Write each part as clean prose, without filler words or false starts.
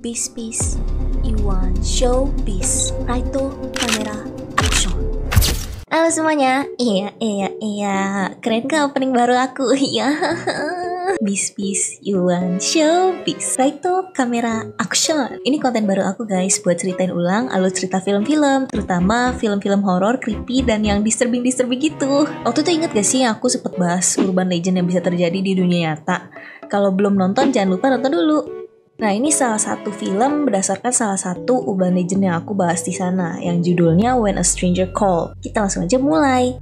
Peace, Iwan, show, peace, Raito, kamera, action. Halo semuanya, iya, keren gak opening baru aku? Iya. Peace, Iwan, show, peace, Raito, kamera, action. Ini konten baru aku guys, buat ceritain ulang alur cerita film-film, terutama film-film horor, creepy, dan yang disturbing gitu. Waktu itu inget gak sih aku sempet bahas urban legend yang bisa terjadi di dunia nyata? Kalau belum nonton, jangan lupa nonton dulu. Nah, ini salah satu film berdasarkan salah satu urban legend yang aku bahas di sana, yang judulnya When a Stranger Called. Kita langsung aja mulai.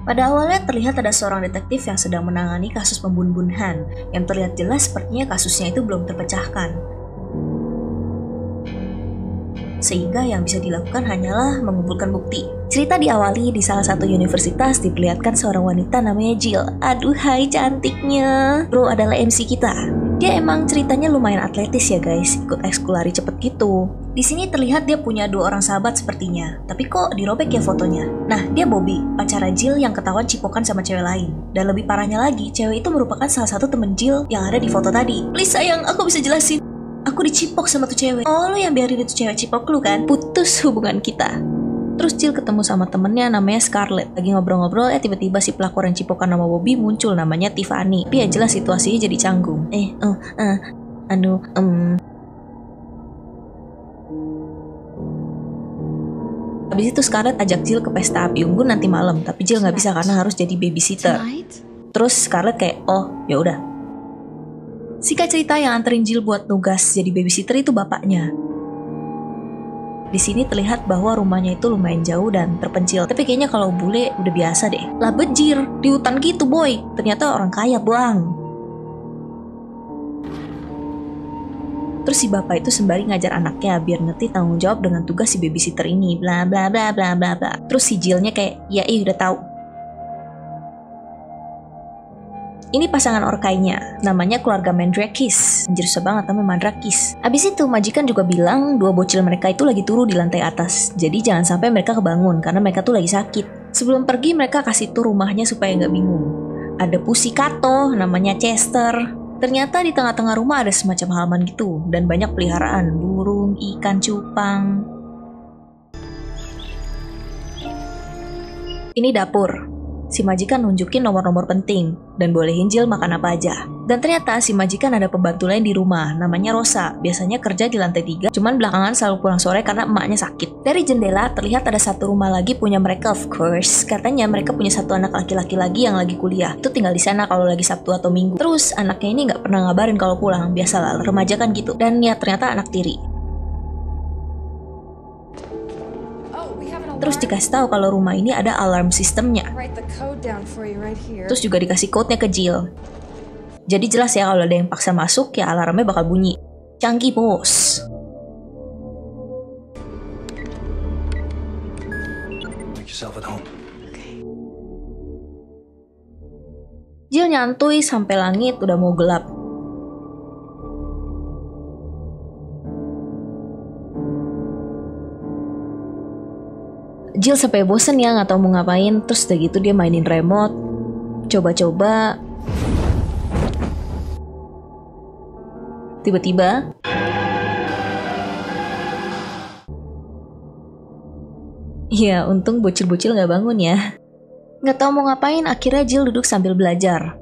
Pada awalnya terlihat ada seorang detektif yang sedang menangani kasus pembunuhan, yang terlihat jelas sepertinya kasusnya itu belum terpecahkan. Sehingga yang bisa dilakukan hanyalah mengumpulkan bukti. Cerita diawali di salah satu universitas, diperlihatkan seorang wanita namanya Jill. Aduhai cantiknya. Bro adalah MC kita. Dia emang ceritanya lumayan atletis ya guys, ikut ekskul lari cepet gitu. Di sini terlihat dia punya 2 orang sahabat sepertinya, tapi kok dirobek ya fotonya. Nah, dia Bobby, pacara Jill yang ketahuan cipokan sama cewek lain. Dan lebih parahnya lagi, cewek itu merupakan salah satu temen Jill yang ada di foto tadi. Please sayang, aku bisa jelasin. Aku dicipok sama tuh cewek. Oh, lo yang biarin itu cewek cipok lu kan? Putus hubungan kita. Terus Jill ketemu sama temennya namanya Scarlett. Lagi ngobrol-ngobrol, tiba-tiba si pelakor yang cipokan nama Bobby muncul, namanya Tiffany. Tapi ya jelas situasinya jadi canggung. Habis itu Scarlett ajak Jill ke pesta api unggun nanti malam, tapi Jill nggak bisa karena harus jadi babysitter. Terus Scarlett kayak, oh ya udah. Singkat cerita, yang anterin Jill buat nugas jadi babysitter itu bapaknya. Di sini terlihat bahwa rumahnya itu lumayan jauh dan terpencil. Tapi kayaknya kalau bule udah biasa deh. Lah bejir, di hutan gitu boy. Ternyata orang kaya bang. Terus si bapak itu sembari ngajar anaknya biar ngerti tanggung jawab dengan tugas si babysitter ini. Bla bla bla bla bla bla. Terus si Jillnya kayak, ya udah tahu. Ini pasangan orkainya, namanya keluarga Mandrakis. Anjir, susah banget namanya Mandrakis. Abis itu majikan juga bilang 2 bocil mereka itu lagi turu di lantai atas. Jadi jangan sampai mereka kebangun karena mereka tuh lagi sakit. Sebelum pergi mereka kasih tur rumahnya supaya nggak bingung. Ada pusikato, namanya Chester. Ternyata di tengah-tengah rumah ada semacam halaman gitu dan banyak peliharaan, burung, ikan cupang. Ini dapur. Si majikan nunjukin nomor-nomor penting dan bolehin Jill makan apa aja. Dan ternyata si majikan ada pembantu lain di rumah, namanya Rosa. Biasanya kerja di lantai 3, cuman belakangan selalu pulang sore karena emaknya sakit. Dari jendela terlihat ada satu rumah lagi punya mereka, of course. Katanya mereka punya satu anak laki-laki lagi yang lagi kuliah. Itu tinggal di sana kalau lagi Sabtu atau Minggu. Terus anaknya ini nggak pernah ngabarin kalau pulang, biasalah remaja kan gitu. Dan ya ternyata anak tiri. Terus dikasih tahu kalau rumah ini ada alarm sistemnya. Terus juga dikasih code-nya ke Jill. Jadi jelas ya kalau ada yang paksa masuk ya alarmnya bakal bunyi. Canggih bos. Jill nyantui sampai langit udah mau gelap. Jill sampai bosen ya nggak tahu mau ngapain. Terus udah gitu dia mainin remote, coba-coba. Tiba-tiba ya untung bocil-bocil nggak bangun ya. Nggak tahu mau ngapain, akhirnya Jill duduk sambil belajar.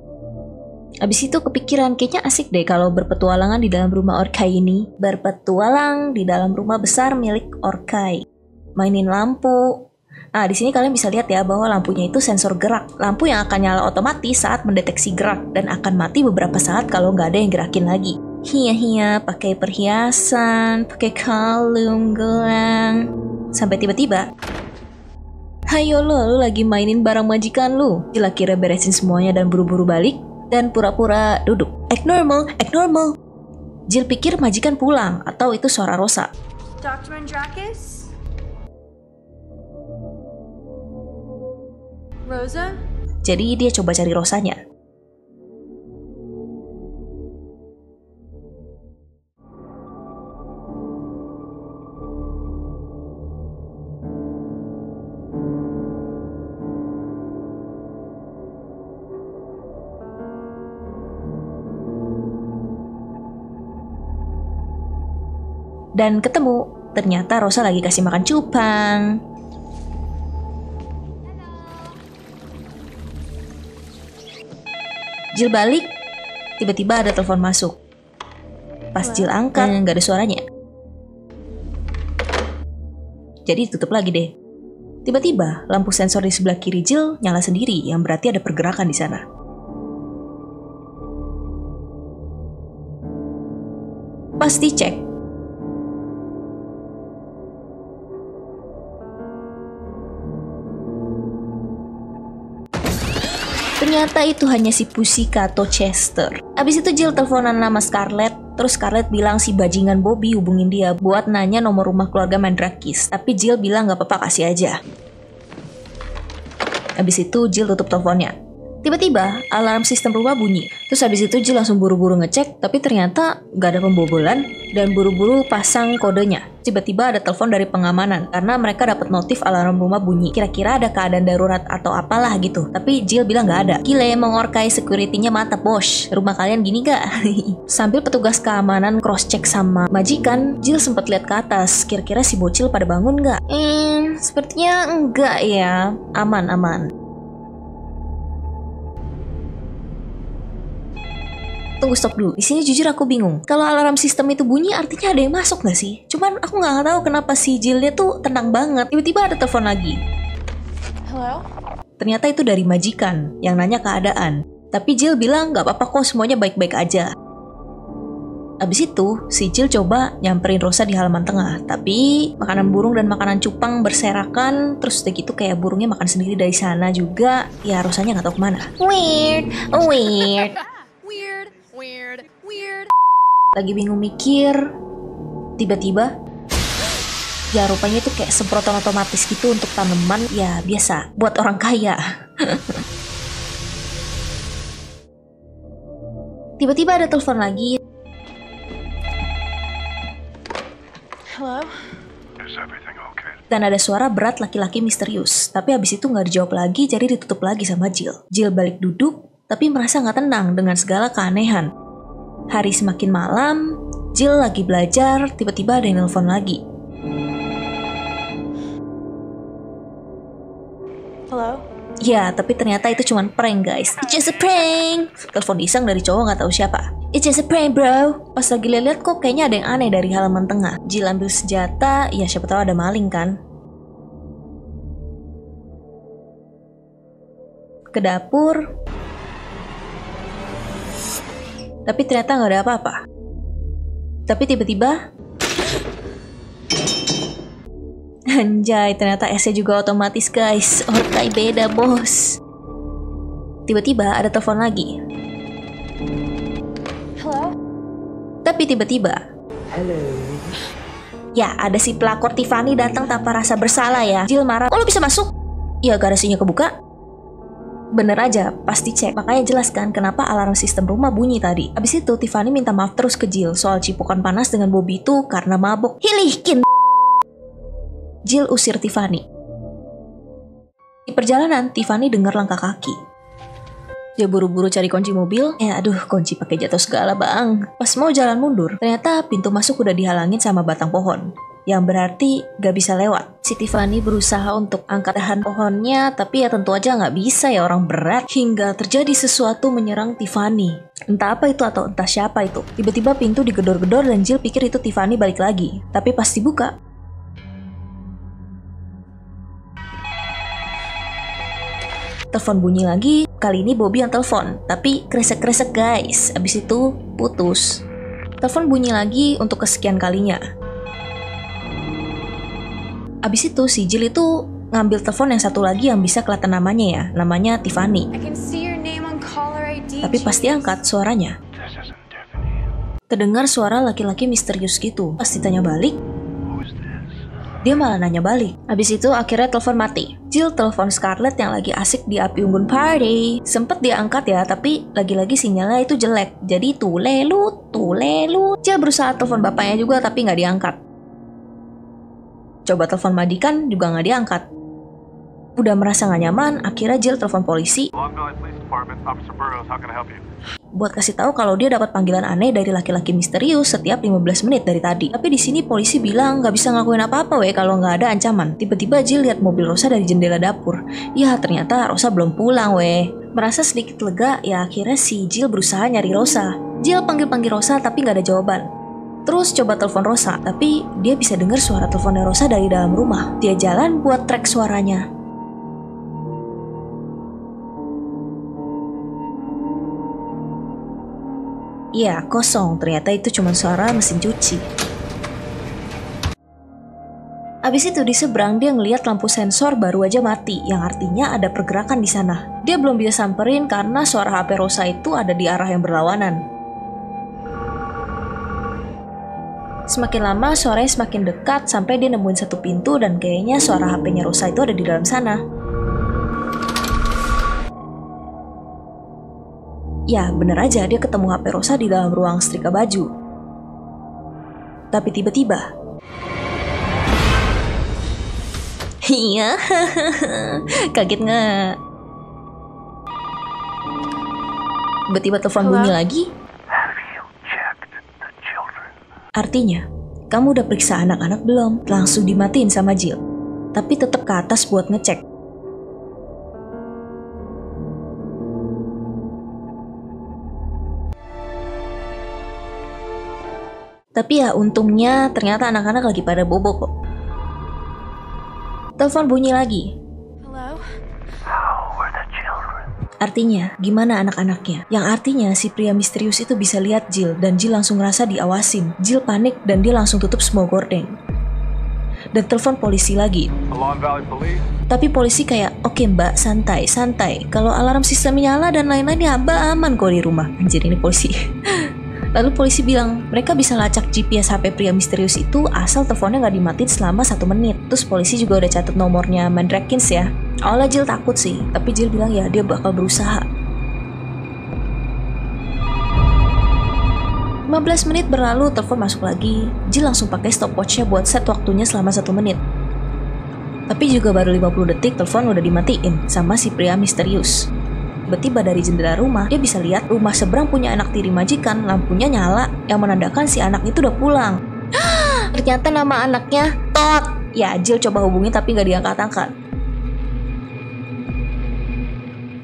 Abis itu kepikiran kayaknya asik deh kalau berpetualangan di dalam rumah Orkai ini. Berpetualang di dalam rumah besar milik Orkai. Mainin lampu. Nah, di sini kalian bisa lihat ya bahwa lampunya itu sensor gerak. Lampu yang akan nyala otomatis saat mendeteksi gerak dan akan mati beberapa saat kalau nggak ada yang gerakin lagi. Hia, pakai perhiasan, pakai kalung, gelang. Sampai tiba-tiba, hayo lu lagi mainin barang majikan lu. Jill akhirnya beresin semuanya dan buru-buru balik dan pura-pura duduk. Act normal. Jill pikir majikan pulang atau itu suara Rosa. Dr. Mandrakis? Rosa? Jadi dia coba cari Rosanya. Dan ketemu, ternyata Rosa lagi kasih makan cupang. Jill balik, tiba-tiba ada telepon masuk. Pas Jill angkat, nggak ada suaranya. Jadi tutup lagi deh. Tiba-tiba lampu sensor di sebelah kiri Jill nyala sendiri, yang berarti ada pergerakan di sana. Pas dicek, ternyata itu hanya si Pussycat atau Chester. Abis itu Jill teleponan nama Scarlett. Terus Scarlett bilang si bajingan Bobby hubungin dia buat nanya nomor rumah keluarga Mandrakis. Tapi Jill bilang gak apa-apa, kasih aja. Abis itu Jill tutup teleponnya. Tiba-tiba alarm sistem rumah bunyi. Terus habis itu Jill langsung buru-buru ngecek, tapi ternyata gak ada pembobolan dan buru-buru pasang kodenya. Tiba-tiba ada telepon dari pengamanan karena mereka dapat notif alarm rumah bunyi. Kira-kira ada keadaan darurat atau apalah gitu. Tapi Jill bilang gak ada. Gile, mengorkai security-nya mantap bos. Rumah kalian gini gak? Sambil petugas keamanan cross-check sama majikan, Jill sempat lihat ke atas. Kira-kira si bocil pada bangun gak? Sepertinya enggak ya. Aman-aman. Tunggu, stop dulu. Di sini jujur aku bingung. Kalau alarm sistem itu bunyi artinya ada yang masuk nggak sih? Cuman aku nggak tahu kenapa si Jill-nya tuh tenang banget. Tiba-tiba ada telepon lagi. Hello? Ternyata itu dari majikan yang nanya keadaan. Tapi Jill bilang nggak apa-apa kok, semuanya baik-baik aja. Abis itu si Jill coba nyamperin Rosa di halaman tengah. Tapi makanan burung dan makanan cupang berserakan. Terus udah gitu kayak burungnya makan sendiri dari sana juga. Ya Rosanya nggak tahu kemana. Weird. Weird. Lagi bingung mikir, tiba-tiba ya rupanya itu kayak semprotan otomatis gitu untuk tanaman. Ya biasa buat orang kaya. Tiba-tiba ada telepon lagi. Hello? Dan ada suara berat laki-laki misterius. Tapi habis itu nggak dijawab lagi, jadi ditutup lagi sama Jill. Jill balik duduk, tapi merasa nggak tenang dengan segala keanehan. Hari semakin malam, Jill lagi belajar, tiba-tiba ada yang nelfon lagi. Hello? Ya, tapi ternyata itu cuma prank guys. It's just a prank. Telepon iseng dari cowok nggak tahu siapa. It's just a prank bro. Pas lagi lihat kok kayaknya ada yang aneh dari halaman tengah. Jill ambil senjata, ya siapa tahu ada maling kan. Ke dapur. Tapi ternyata nggak ada apa-apa. Tapi tiba-tiba, anjay, ternyata esnya juga otomatis guys. Orkai beda bos. Tiba-tiba ada telepon lagi. Hello? Tapi tiba-tiba, Halo. ya ada si pelakor Tiffany datang tanpa rasa bersalah ya. Jill marah, "Oh lo bisa masuk?" Ya garasinya kebuka. Bener aja, pasti cek. Makanya jelaskan kenapa alarm sistem rumah bunyi tadi. Abis itu Tiffany minta maaf terus ke Jill soal cipokan panas dengan Bobby itu karena mabok. Hilihkin. Jill usir Tiffany. Di perjalanan, Tiffany dengar langkah kaki. Dia buru-buru cari kunci mobil. Aduh, kunci pakai jatuh segala bang. Pas mau jalan mundur, ternyata pintu masuk udah dihalangin sama batang pohon. Yang berarti gak bisa lewat. Si Tiffany berusaha untuk angkat dahan pohonnya, tapi ya tentu aja gak bisa ya, orang berat. Hingga terjadi sesuatu menyerang Tiffany. Entah apa itu atau entah siapa itu. Tiba-tiba pintu digedor-gedor dan Jill pikir itu Tiffany balik lagi. Tapi pas dibuka, telepon bunyi lagi. Kali ini Bobby yang telepon, tapi kresek-kresek guys. Abis itu putus. Telepon bunyi lagi untuk kesekian kalinya. Abis itu si Jill itu ngambil telepon yang satu lagi yang bisa kelihatan namanya ya. Namanya Tiffany. I can see your name on caller ID. Tapi pas diangkat suaranya, terdengar suara laki-laki misterius gitu. Pas ditanya balik, dia malah nanya balik. Abis itu akhirnya telepon mati. Jill telepon Scarlett yang lagi asik di api unggun party. Sempet dia angkat ya, tapi lagi-lagi sinyalnya itu jelek. Jadi tulelu. Jill berusaha telepon bapaknya juga tapi nggak diangkat. Coba telepon majikan juga nggak diangkat. Udah merasa nggak nyaman, akhirnya Jill telepon polisi. buat kasih tahu kalau dia dapat panggilan aneh dari laki-laki misterius setiap 15 menit dari tadi. Tapi di sini polisi bilang nggak bisa ngelakuin apa-apa kalau nggak ada ancaman. Tiba-tiba Jill lihat mobil Rosa dari jendela dapur. Ya ternyata Rosa belum pulang Merasa sedikit lega, ya akhirnya si Jill berusaha nyari Rosa. Jill panggil-panggil Rosa tapi nggak ada jawaban. Terus coba telepon Rosa, tapi dia bisa dengar suara teleponnya Rosa dari dalam rumah. Dia jalan buat track suaranya. Iya, kosong. Ternyata itu cuma suara mesin cuci. Abis itu di seberang dia ngeliat lampu sensor baru aja mati, yang artinya ada pergerakan di sana. Dia belum bisa samperin karena suara HP Rosa itu ada di arah yang berlawanan. Semakin lama suaranya semakin dekat sampai dia nemuin satu pintu dan kayaknya suara HP-nya Rosa itu ada di dalam sana. Ya, bener aja dia ketemu HP Rosa di dalam ruang setrika baju. Tapi tiba-tiba... Iya, kaget nggak? Tiba-tiba telepon bunyi lagi. Artinya, kamu udah periksa anak-anak belum? Langsung dimatiin sama Jill. Tapi tetap ke atas buat ngecek. Tapi ya untungnya ternyata anak-anak lagi pada bobo kok. Telepon bunyi lagi. Hello? Artinya, gimana anak-anaknya? Yang artinya si pria misterius itu bisa lihat Jill dan Jill langsung ngerasa diawasin. Jill panik dan dia langsung tutup semua gorden. Dan telepon polisi lagi. Tapi polisi kayak, oke mbak, santai. Kalau alarm sistem nyala dan lain-lain ya mbak aman kok di rumah. Anjir ini polisi. Lalu polisi bilang mereka bisa lacak GPS HP pria misterius itu asal teleponnya nggak dimatiin selama 1 menit. Terus polisi juga udah catat nomornya Mandrakins ya. Awalnya Jill takut sih, tapi Jill bilang ya dia bakal berusaha. 15 menit berlalu, telepon masuk lagi. Jill langsung pakai stopwatchnya buat set waktunya selama 1 menit. Tapi juga baru 50 detik telepon udah dimatiin sama si pria misterius. Tiba-tiba dari jendela rumah, dia bisa lihat rumah seberang punya anak tiri majikan, lampunya nyala, yang menandakan si anak itu udah pulang. Ternyata nama anaknya Todd. Ya, Jill coba hubungi tapi gak diangkat-angkat.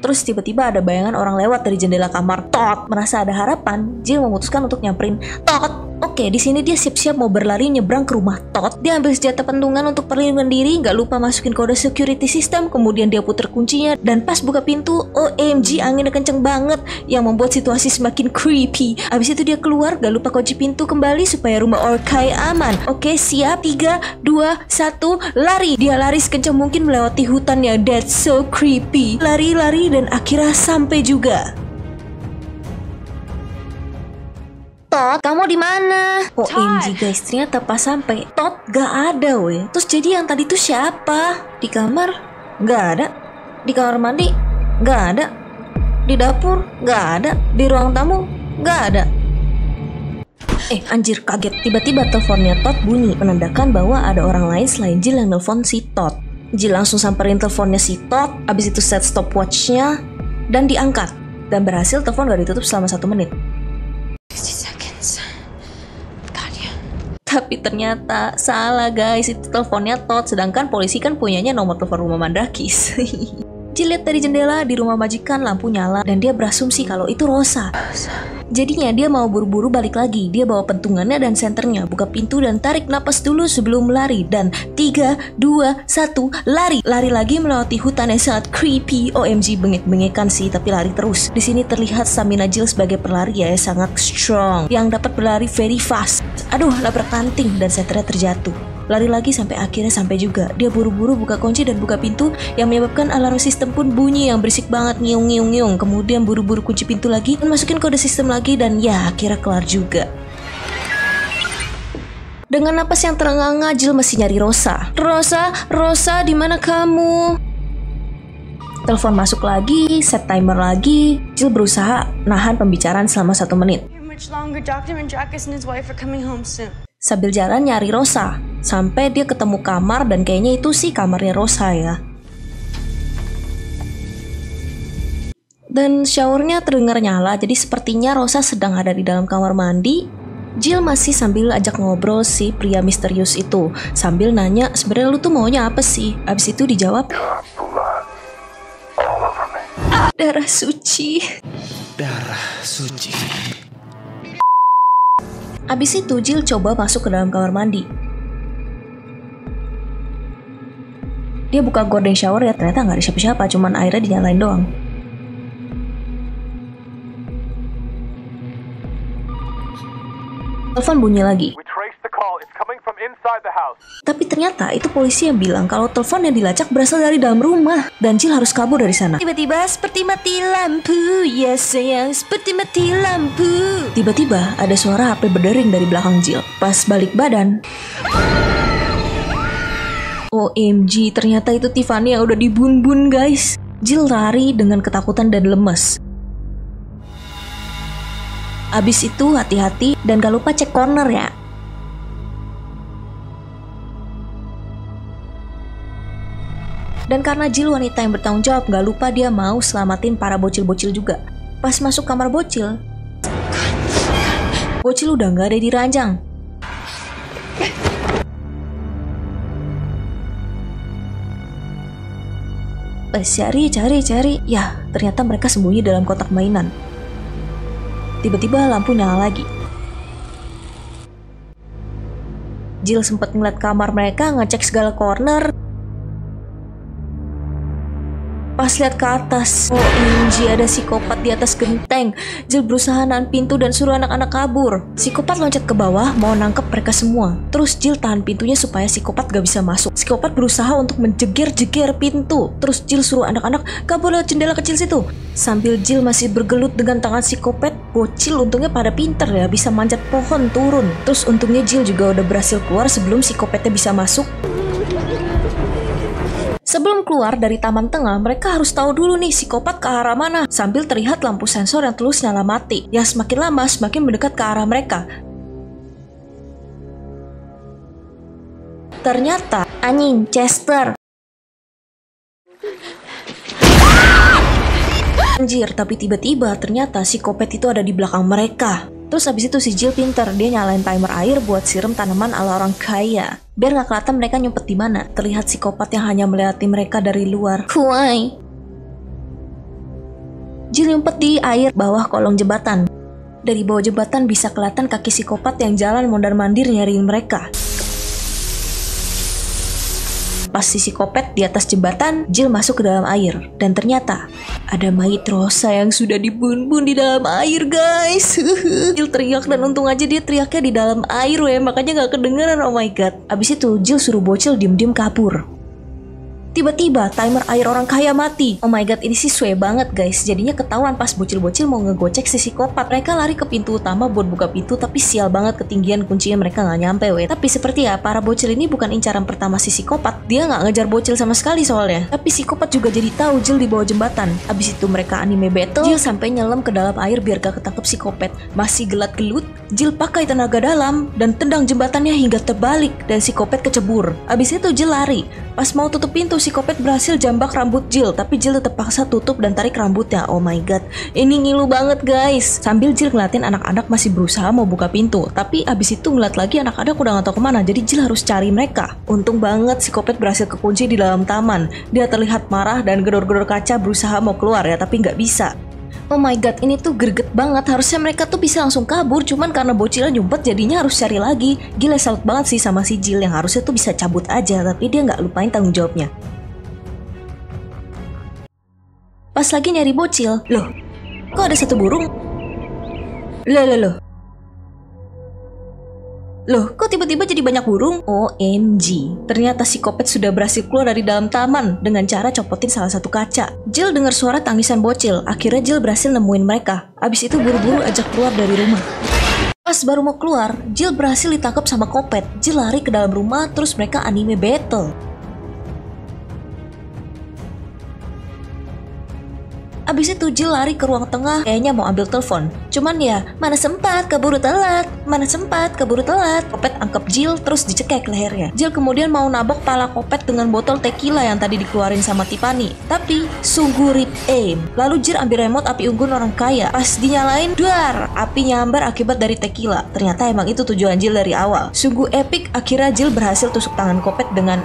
Terus tiba-tiba ada bayangan orang lewat dari jendela kamar Todd. Merasa ada harapan, Jill memutuskan untuk nyamperin Todd. Oke, di sini dia siap-siap mau berlari nyebrang ke rumah Todd. Dia ambil senjata pentungan untuk perlindungan diri, nggak lupa masukin kode security system. Kemudian dia puter kuncinya dan pas buka pintu, OMG anginnya kenceng banget yang membuat situasi semakin creepy. Abis itu dia keluar, nggak lupa kunci pintu kembali supaya rumah Orkai aman. Oke, siap, 3, 2, 1, lari. Dia lari sekencang mungkin melewati hutan yang that's so creepy. Lari dan akhirnya sampai juga. Todd, kamu di mana? OMG guys, ternyata pas sampai Todd gak ada Terus jadi yang tadi tuh siapa? Di kamar? Gak ada. Di kamar mandi? Gak ada. Di dapur? Gak ada. Di ruang tamu? Gak ada. Anjir, kaget. Tiba-tiba teleponnya Todd bunyi, menandakan bahwa ada orang lain selain Jill yang nelfon si Todd. Jill langsung samperin teleponnya si Todd, abis itu set stopwatchnya dan diangkat. Dan berhasil telepon gak ditutup selama 1 menit. Tapi ternyata salah guys, itu teleponnya Todd, sedangkan polisi kan punyanya nomor telepon rumah Mandrakis. Jill lihat dari jendela di rumah majikan lampu nyala dan dia berasumsi kalau itu Rosa. Jadinya dia mau buru-buru balik lagi. Dia bawa pentungannya dan senternya, buka pintu dan tarik napas dulu sebelum lari. Dan 3, 2, 1, lari. Lari lagi melewati hutan yang sangat creepy. OMG, bengek-bengekan sih, tapi lari terus. Di sini terlihat stamina Jill sebagai pelari ya sangat strong, yang dapat berlari very fast. Aduh, labrak ranting dan senternya terjatuh. Lari lagi sampai akhirnya sampai juga. Dia buru-buru buka kunci dan buka pintu, yang menyebabkan alarm sistem pun bunyi yang berisik banget, ngiung. Kemudian buru-buru kunci pintu lagi dan masukin kode sistem lagi dan ya akhirnya kelar juga. Dengan napas yang terengah-engah, Jill masih nyari Rosa. Rosa, di mana kamu? Telepon masuk lagi, set timer lagi. Jill berusaha nahan pembicaraan selama 1 menit. Sambil jalan nyari Rosa, sampai dia ketemu kamar dan kayaknya itu sih kamarnya Rosa ya. Dan showernya terdengar nyala, jadi sepertinya Rosa sedang ada di dalam kamar mandi. Jill masih sambil ajak ngobrol si pria misterius itu, sambil nanya, sebenarnya lu tuh maunya apa sih? Abis itu dijawab, darah suci. Darah suci. Abis itu Jill coba masuk ke dalam kamar mandi. Dia buka gorden shower ya, ternyata nggak ada siapa-siapa, cuman airnya dinyalain doang. Telepon bunyi lagi. Tapi ternyata itu polisi yang bilang kalau telepon yang dilacak berasal dari dalam rumah dan Jill harus kabur dari sana. Tiba-tiba seperti mati lampu, ya sayang, seperti mati lampu. Tiba-tiba ada suara HP berdering dari belakang Jill. Pas balik badan, OMG, ternyata itu Tiffany yang udah dibun-bun guys. Jill lari dengan ketakutan dan lemes. Abis itu hati-hati dan gak lupa cek corner ya. Dan karena Jill wanita yang bertanggung jawab, gak lupa dia mau selamatin para bocil-bocil juga. Pas masuk kamar bocil, bocil udah gak ada di ranjang. Pas cari, ya ternyata mereka sembunyi dalam kotak mainan. Tiba-tiba lampu nyala lagi. Jill sempat ngeliat kamar mereka, ngecek segala corner. Pas lihat ke atas, OMG, ada psikopat di atas genteng. Jill berusaha nahan pintu dan suruh anak-anak kabur. Psikopat loncat ke bawah mau nangkep mereka semua. Terus Jill tahan pintunya supaya psikopat gak bisa masuk. Psikopat berusaha untuk menjeger-jeger pintu. Terus Jill suruh anak-anak kabur lewat jendela kecil situ. Sambil Jill masih bergelut dengan tangan psikopat, bocil untungnya pada pinter ya, bisa manjat pohon turun. Terus untungnya Jill juga udah berhasil keluar sebelum psikopatnya bisa masuk. Sebelum keluar dari taman tengah, mereka harus tahu dulu nih psikopat ke arah mana. Sambil terlihat lampu sensor yang terus nyala mati, yang semakin lama semakin mendekat ke arah mereka. Ternyata, anjing, Chester. Anjir, tapi tiba-tiba ternyata psikopat itu ada di belakang mereka. Terus abis itu si Jill pinter, dia nyalain timer air buat siram tanaman ala orang kaya. Biar gak kelihatan mereka nyumpet di mana. Terlihat psikopat yang hanya melewati mereka dari luar. Kuai. Jill nyumpet di air bawah kolong jembatan. Dari bawah jembatan bisa kelihatan kaki psikopat yang jalan mondar-mandir nyariin mereka. Pas si psikopat di atas jembatan, Jill masuk ke dalam air. Dan ternyata ada mayit Rosa yang sudah dibun-bun di dalam air guys. Jill teriak dan untung aja dia teriaknya di dalam air ya, makanya gak kedengeran, oh my god. Abis itu Jill suruh bocil diem-diem kabur. Tiba-tiba timer air orang kaya mati. Oh my god, ini sih suwe banget guys. Jadinya ketahuan pas bocil-bocil mau ngegocek si psikopat. Mereka lari ke pintu utama buat buka pintu, tapi sial banget ketinggian kuncinya mereka gak nyampe weh. Tapi seperti ya, para bocil ini bukan incaran pertama si psikopat. Dia gak ngejar bocil sama sekali soalnya. Tapi psikopat juga jadi tahu Jill di bawah jembatan. Abis itu mereka anime battle. Jill sampai nyelam ke dalam air biar gak ketangkep psikopat. Masih gelat-gelut, Jill pakai tenaga dalam dan tendang jembatannya hingga terbalik dan psikopat kecebur. Abis itu Jill lari. Pas mau tutup pintu, psikopat berhasil jambak rambut Jill, tapi Jill tetap paksa tutup dan tarik rambutnya. Oh my god, ini ngilu banget guys. Sambil Jill ngeliatin anak-anak masih berusaha mau buka pintu, tapi abis itu ngeliat lagi anak-anak udah gak tahu kemana, jadi Jill harus cari mereka. Untung banget psikopat berhasil kekunci di dalam taman. Dia terlihat marah dan gedor-gedor kaca berusaha mau keluar ya, tapi nggak bisa. Oh my god, ini tuh greget banget. Harusnya mereka tuh bisa langsung kabur, cuman karena bocilnya nyumpet jadinya harus cari lagi. Gila, salut banget sih sama si Jill yang harusnya tuh bisa cabut aja, tapi dia nggak lupain tanggung jawabnya. Pas lagi nyari bocil, loh, kok ada satu burung? Loh, kok tiba-tiba jadi banyak burung? OMG, ternyata psikopat sudah berhasil keluar dari dalam taman dengan cara copotin salah satu kaca. Jill dengar suara tangisan bocil, akhirnya Jill berhasil nemuin mereka. Abis itu buru-buru ajak keluar dari rumah. Pas baru mau keluar, Jill berhasil ditangkap sama Kopet. Jill lari ke dalam rumah, terus mereka anime battle. Abis itu Jill lari ke ruang tengah kayaknya mau ambil telepon. Cuman ya mana sempat, keburu telat. Kopet angkep Jill terus dicekek lehernya. Jill kemudian mau nabok pala Kopet dengan botol tequila yang tadi dikeluarin sama Tiffany. Tapi sungguh rip aim. Lalu Jill ambil remote api unggun orang kaya. Pas dinyalain, duar, api nyambar akibat dari tequila. Ternyata emang itu tujuan Jill dari awal. Sungguh epic, akhirnya Jill berhasil tusuk tangan Kopet dengan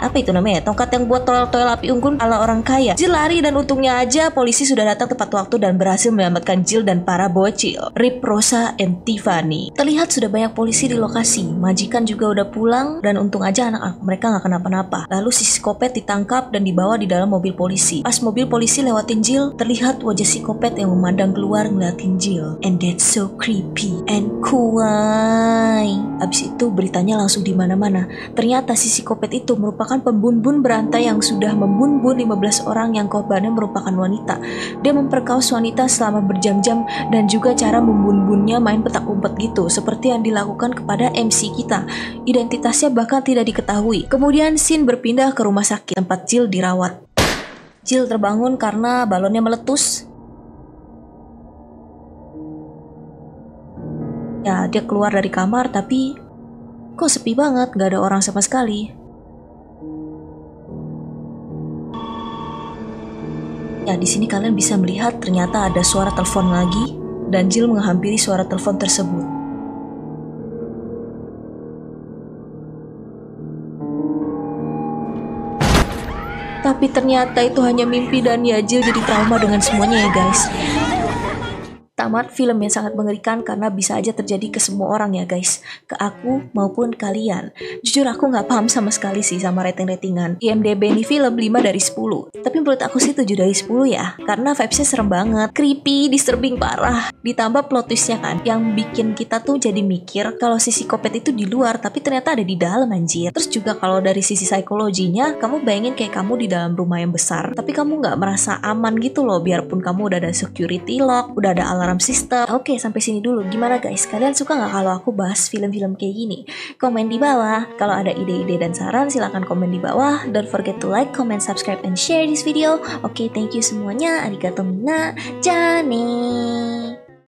apa itu namanya? Tongkat yang buat toel-toel api unggun ala orang kaya. Jill lari dan untungnya aja polisi sudah datang tepat waktu dan berhasil menyelamatkan Jill dan para bocil. Rip Rosa and Tiffany. Terlihat sudah banyak polisi di lokasi. Majikan juga udah pulang dan untung aja anak mereka nggak kenapa-napa. Lalu si psikopat ditangkap dan dibawa di dalam mobil polisi. Pas mobil polisi lewatin Jill, terlihat wajah psikopat yang memandang keluar ngeliatin Jill. And that's so creepy and kawaii. Abis itu beritanya langsung di mana-mana. Ternyata si psikopat itu merupakan pembunbun berantai yang sudah membunbun 15 orang yang korbannya merupakan wanita. Dia memperkaos wanita selama berjam-jam dan juga cara membunbunnya main petak umpet gitu, seperti yang dilakukan kepada MC kita. Identitasnya bahkan tidak diketahui. Kemudian scene berpindah ke rumah sakit tempat Jill dirawat. Jill terbangun karena balonnya meletus. Ya, dia keluar dari kamar tapi kok sepi banget, gak ada orang sama sekali. Ya, di sini kalian bisa melihat ternyata ada suara telepon lagi dan Jill menghampiri suara telepon tersebut. Tapi ternyata itu hanya mimpi dan ya Jill jadi trauma dengan semuanya ya guys. Tamat film yang sangat mengerikan karena bisa aja terjadi ke semua orang ya guys. Ke aku maupun kalian. Jujur aku gak paham sama sekali sih sama rating-ratingan. IMDb ini film 5 dari 10. Tapi menurut aku sih 7 dari 10 ya. Karena vibesnya serem banget. Creepy, disturbing parah. Ditambah plot twistnya kan. Yang bikin kita tuh jadi mikir kalau si psikopat itu di luar tapi ternyata ada di dalam anjir. Terus juga kalau dari sisi psikologinya, kamu bayangin kayak kamu di dalam rumah yang besar. Tapi kamu gak merasa aman gitu loh. Biarpun kamu udah ada security lock, udah ada alarm system. Oke, sampai sini dulu. Gimana guys? Kalian suka nggak kalau aku bahas film-film kayak gini? Komen di bawah. Kalau ada ide-ide dan saran, silahkan komen di bawah. Don't forget to like, comment, subscribe, and share this video. Oke, thank you semuanya. Arigato mina. Jane.